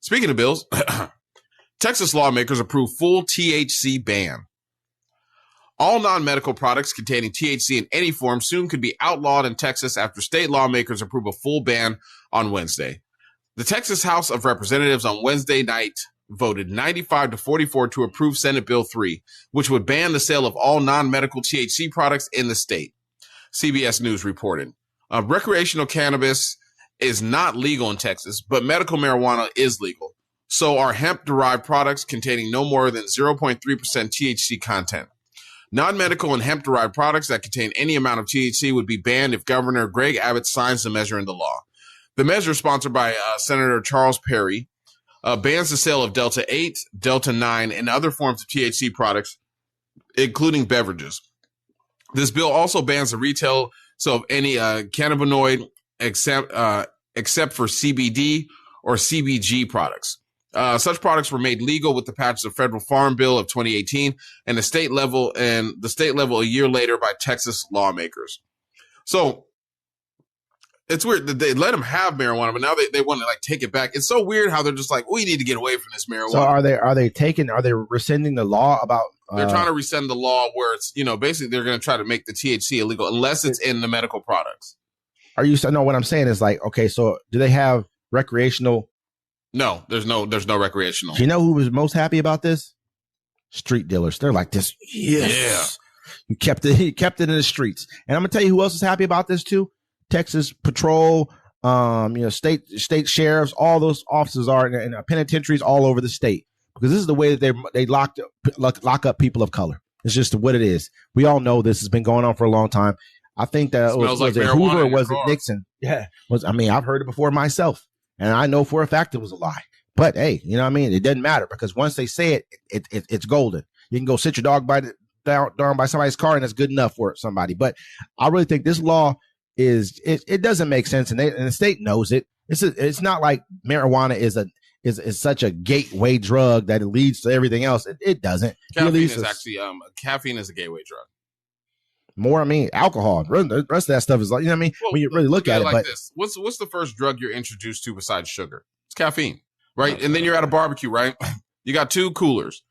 Speaking of bills, Texas lawmakers approve full THC ban. All non-medical products containing THC in any form soon could be outlawed in Texas after state lawmakers approve a full ban on Wednesday. The Texas House of Representatives on Wednesday night voted 95-44 to approve Senate Bill 3, which would ban the sale of all non-medical THC products in the state. CBS News reported. Recreational cannabis is not legal in Texas, but medical marijuana is legal. So are hemp-derived products containing no more than 0.3% THC content. Non-medical and hemp-derived products that contain any amount of THC would be banned if Governor Greg Abbott signs the measure into law. The measure, sponsored by Senator Charles Perry, bans the sale of Delta 8, Delta 9, and other forms of THC products, including beverages. This bill also bans the retail of any cannabinoid except for CBD or CBG products. Such products were made legal with the passage of Federal Farm Bill of 2018 and the state level a year later by Texas lawmakers. So it's weird that they let them have marijuana, but now they want to like take it back. It's so weird how they're just like, we need to get away from this marijuana. So are they rescinding the law about? They're trying to rescind the law where it's, basically they're going to try to make the THC illegal unless it's in the medical products. No, what I'm saying is like, okay, so do they have recreational? No, there's no recreational. Do you know who was most happy about this? Street dealers. They're like this. Yes. Yeah. You kept it in the streets. And I'm gonna tell you who else is happy about this too. Texas Patrol, state sheriffs, all those officers are in penitentiaries all over the state, because this is the way that they lock up people of color. It's just what it is. We all know this has been going on for a long time. I think that was it Hoover, was it Nixon? Yeah. I've heard it before myself. And I know for a fact it was a lie. But hey, you know what I mean? It doesn't matter, because once they say it's golden. You can go sit your dog down by somebody's car, and that's good enough for somebody. But I really think this law it doesn't make sense, and the state knows it. It's not like marijuana is such a gateway drug that it leads to everything else. It doesn't. Caffeine is a gateway drug. More, alcohol. The rest of that stuff is like, you know what I mean? Well, when you really look at it like this. What's the first drug you're introduced to besides sugar? It's caffeine, right? And then you're at a barbecue, right? You got two coolers.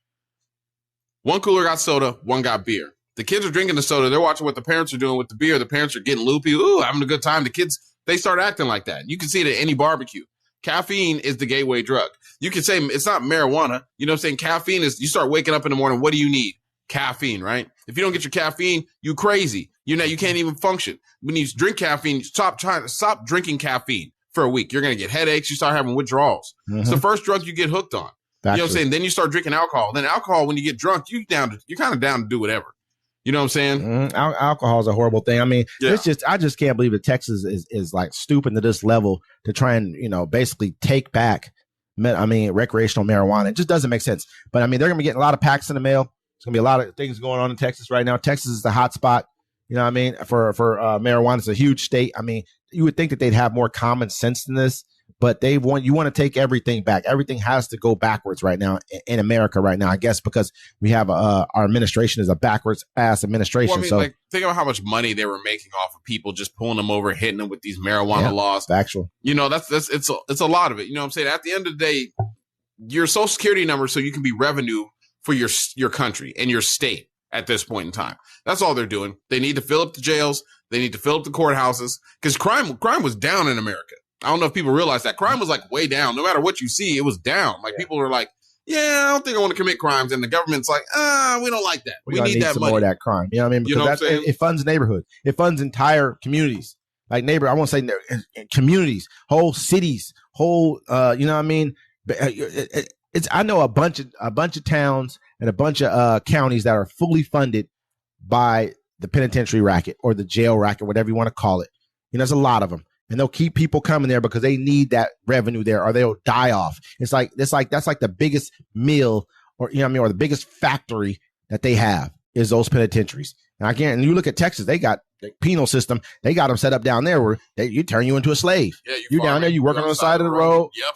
One cooler got soda, one got beer. The kids are drinking the soda. They're watching what the parents are doing with the beer. The parents are getting loopy. Ooh, having a good time. The kids, they start acting like that. You can see it at any barbecue. Caffeine is the gateway drug. You can say it's not marijuana. You know what I'm saying? Caffeine is, you start waking up in the morning. What do you need? Caffeine, right? If you don't get your caffeine, you crazy. You can't even function. When you drink caffeine, stop drinking caffeine for a week. You're going to get headaches. You start having withdrawals. Mm-hmm. It's the first drug you get hooked on. You know what I'm saying? Then you start drinking alcohol. Then alcohol, when you get drunk, you're kind of down to do whatever. You know what I'm saying? Mm-hmm. Alcohol is a horrible thing. I just can't believe that Texas is like stooping to this level to try and, basically take back, recreational marijuana. It just doesn't make sense. But they're going to be getting a lot of packs in the mail. There's going to be a lot of things going on in Texas right now. Texas is the hot spot, for marijuana. It's a huge state. You would think that they'd have more common sense than this, but you want to take everything back. Everything has to go backwards right now in America right now, I guess, because we have our administration is a backwards ass administration. Well, think about how much money they were making off of people just pulling them over, hitting them with these marijuana laws. Factual. It's a lot of it. You know what I'm saying? At the end of the day, your social security number, so you can be revenue for your country and your state at this point in time. That's all they're doing. They need to fill up the jails. They need to fill up the courthouses, because crime was down in America. I don't know if people realize that. Crime was like way down. No matter what you see, it was down. People are like, yeah, I don't think I want to commit crimes. And the government's like, we don't like that. We need that money. More of that crime. You know what I mean? Because it funds neighborhoods. It funds entire communities. I won't say communities, whole cities, whole, you know what I mean? I know a bunch of towns and a bunch of counties that are fully funded by the penitentiary racket or the jail racket, whatever you want to call it. There's a lot of them, and they'll keep people coming there because they need that revenue there, or they'll die off. That's like the biggest mill, or or the biggest factory that they have is those penitentiaries. And you look at Texas, they got penal system, they got them set up down there where you turn you into a slave. Yeah, you're down there, you working on the side of the road. Yep.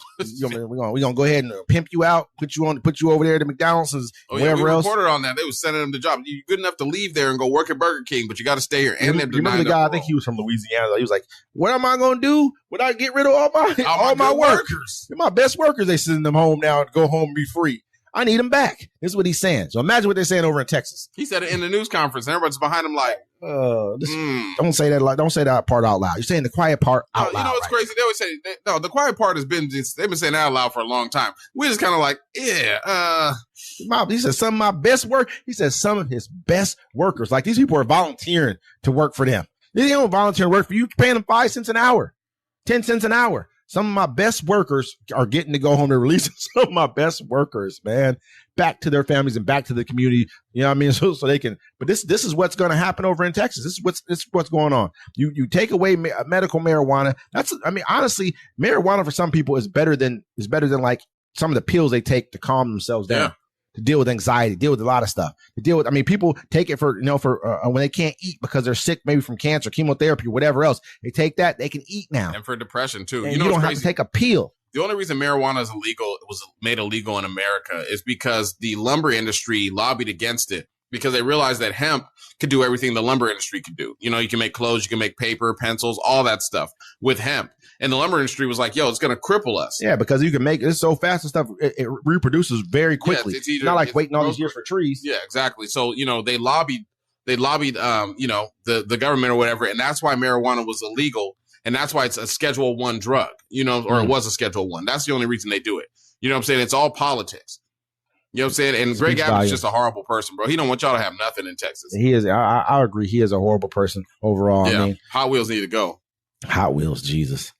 We're gonna go ahead and pimp you out, put you over there to McDonald's and wherever else. We reported on that. They was sending them the job. You're good enough to leave there and go work at Burger King, but you got to stay here. And remember the guy? I think he was from Louisiana. He was like, "What am I gonna do when I get rid of all my workers? They're my best workers. They send them home now to go home and be free. I need them back." This is what he's saying. So imagine what they're saying over in Texas. He said it in the news conference, and everybody's behind him like, don't say that. Don't say that part out loud. You're saying the quiet part out loud. You know what's crazy? They always say, no, the quiet part has been, they've been saying that out loud for a long time. We're just kind of like, he said some of my best work. He said some of his best workers. Like these people are volunteering to work for them. They don't volunteer to work for you. You're paying them 5 cents an hour, 10 cents an hour. Some of my best workers are getting to go home. They're releasing some of my best workers, man, back to their families and back to the community. You know what I mean? So they can, but this is what's going to happen over in Texas. This is what's going on. You take away medical marijuana. Honestly, marijuana for some people is better than like some of the pills they take to calm themselves down. Yeah. To deal with anxiety, deal with a lot of stuff. People take it for when they can't eat because they're sick, maybe from cancer, chemotherapy, whatever else. They take that, they can eat now. And for depression too. And you don't have to take a pill. The only reason marijuana was made illegal in America is because the lumber industry lobbied against it because they realized that hemp could do everything the lumber industry could do. You know, you can make clothes, you can make paper, pencils, all that stuff with hemp. And the lumber industry was like, yo, it's going to cripple us. Yeah, because you can make it so fast and stuff. It reproduces very quickly. It's not like waiting all these years for trees. Yeah, exactly. So, they lobbied, the government or whatever. And that's why marijuana was illegal. And that's why it's a Schedule I drug, it was a Schedule I. That's the only reason they do it. You know what I'm saying? It's all politics. You know what I'm saying? And Greg Abbott's just a horrible person, bro. He don't want y'all to have nothing in Texas. He is. I agree. He is a horrible person overall. Yeah. Hot Wheels need to go. Hot Wheels, Jesus.